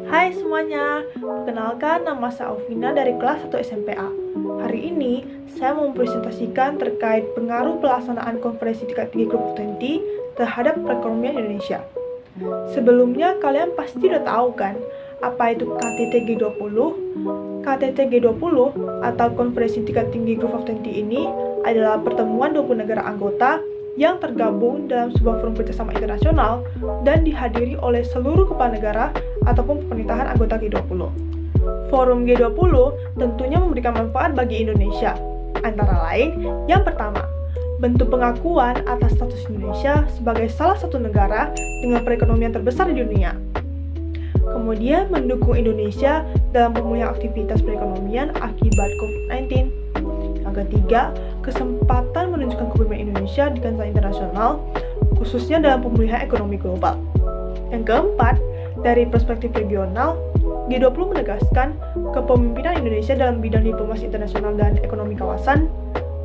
Hai semuanya, perkenalkan nama saya Alvina dari kelas 1 SMPA. Hari ini, saya mau mempresentasikan terkait pengaruh pelaksanaan konferensi tingkat tinggi Group of 20 terhadap perekonomian Indonesia. Sebelumnya, kalian pasti udah tahu kan, apa itu KTT G20? KTT G20 atau Konferensi Tingkat Tinggi Group of 20 ini adalah pertemuan 20 negara anggota yang tergabung dalam sebuah forum kerjasama internasional dan dihadiri oleh seluruh kepala negara ataupun pemerintahan anggota G20. Forum G20 tentunya memberikan manfaat bagi Indonesia, antara lain yang pertama, bentuk pengakuan atas status Indonesia sebagai salah satu negara dengan perekonomian terbesar di dunia. Kemudian mendukung Indonesia dalam pemulihan aktivitas perekonomian akibat COVID-19. Yang ketiga, kesempatan menunjukkan kepemimpinan Indonesia di kancah internasional, khususnya dalam pemulihan ekonomi global. Yang keempat, dari perspektif regional, G20 menegaskan kepemimpinan Indonesia dalam bidang diplomasi internasional dan ekonomi kawasan,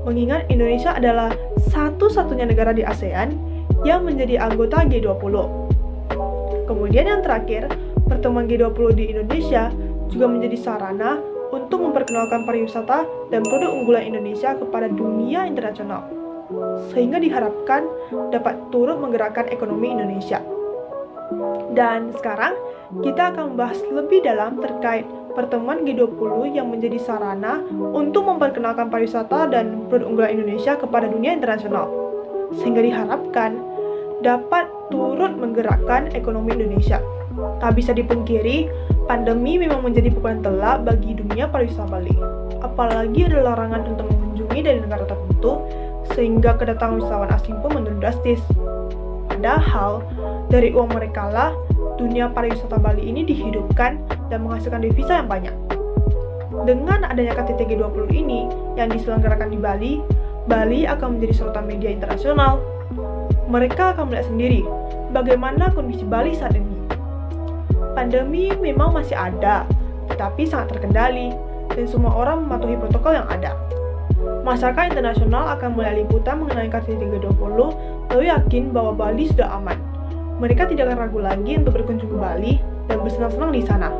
mengingat Indonesia adalah satu-satunya negara di ASEAN yang menjadi anggota G20. Kemudian yang terakhir, pertemuan G20 di Indonesia juga menjadi sarana untuk memperkenalkan pariwisata dan produk unggulan Indonesia kepada dunia internasional, sehingga diharapkan dapat turut menggerakkan ekonomi Indonesia. Dan sekarang, kita akan membahas lebih dalam terkait pertemuan G20 yang menjadi sarana untuk memperkenalkan pariwisata dan produk unggulan Indonesia kepada dunia internasional, sehingga diharapkan dapat turut menggerakkan ekonomi Indonesia. Tak bisa dipungkiri, pandemi memang menjadi pukulan telak bagi dunia pariwisata Bali. Apalagi ada larangan untuk mengunjungi dari negara tertentu, sehingga kedatangan wisatawan asing pun menurun drastis. Padahal, dari uang mereka lah, dunia pariwisata Bali ini dihidupkan dan menghasilkan devisa yang banyak. Dengan adanya KTT G20 ini yang diselenggarakan di Bali, Bali akan menjadi sorotan media internasional. Mereka akan melihat sendiri bagaimana kondisi Bali saat ini. Pandemi memang masih ada, tetapi sangat terkendali, dan semua orang mematuhi protokol yang ada. Masyarakat internasional akan melihat liputan mengenai KTT G20, lalu yakin bahwa Bali sudah aman. Mereka tidak akan ragu lagi untuk berkunjung ke Bali dan bersenang-senang di sana.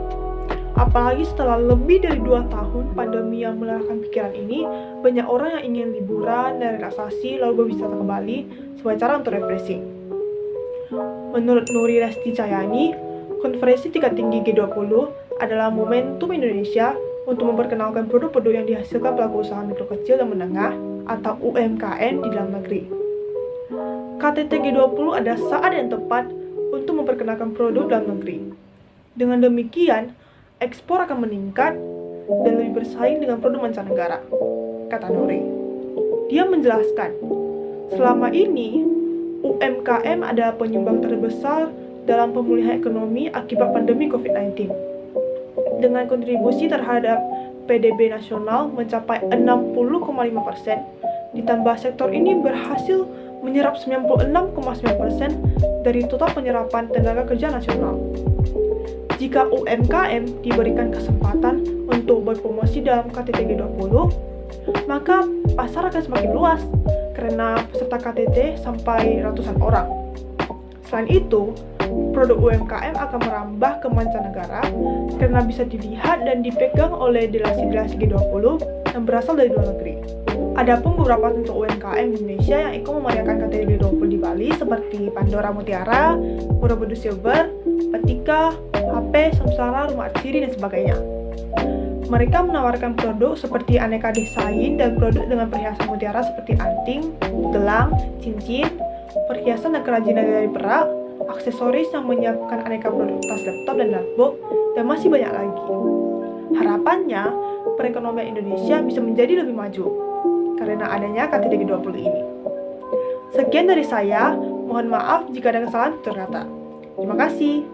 Apalagi setelah lebih dari 2 tahun pandemi yang melelahkan pikiran ini, banyak orang yang ingin liburan dan relaksasi lalu berwisata ke Bali sebagai cara untuk refreshing. Menurut Nuri Resti Cahyani, Konferensi Tingkat Tinggi G20 adalah momentum Indonesia untuk memperkenalkan produk-produk yang dihasilkan pelaku usaha mikro kecil dan menengah atau UMKM di dalam negeri. KTT G20 adalah saat yang tepat untuk memperkenalkan produk dalam negeri. Dengan demikian, ekspor akan meningkat dan lebih bersaing dengan produk mancanegara, kata Nuri. Dia menjelaskan, selama ini UMKM adalah penyumbang terbesar dalam pemulihan ekonomi akibat pandemi COVID-19. Dengan kontribusi terhadap PDB nasional mencapai 60,5%, ditambah sektor ini berhasil menyerap 96,9% dari total penyerapan tenaga kerja nasional. Jika UMKM diberikan kesempatan untuk berpromosi dalam KTT G20, maka pasar akan semakin luas karena peserta KTT sampai ratusan orang. Selain itu, produk UMKM akan merambah ke mancanegara karena bisa dilihat dan dipegang oleh delegasi-delegasi G20 yang berasal dari luar negeri. Adapun beberapa contoh UMKM Indonesia yang ikut memeriahkan KTT G20 di Bali seperti Pandora Mutiara, Borobudur Silver, Petika, HP, Samsara, Rumah Atsiri, dan sebagainya. Mereka menawarkan produk seperti aneka desain dan produk dengan perhiasan mutiara seperti anting, gelang, cincin, perhiasan dan kerajinan dari perak, aksesoris yang menyiapkan aneka produk tas laptop dan notebook, dan masih banyak lagi. Harapannya, perekonomian Indonesia bisa menjadi lebih maju karena adanya KTT G20 ini. Sekian dari saya, mohon maaf jika ada kesalahan tutur kata. Terima kasih.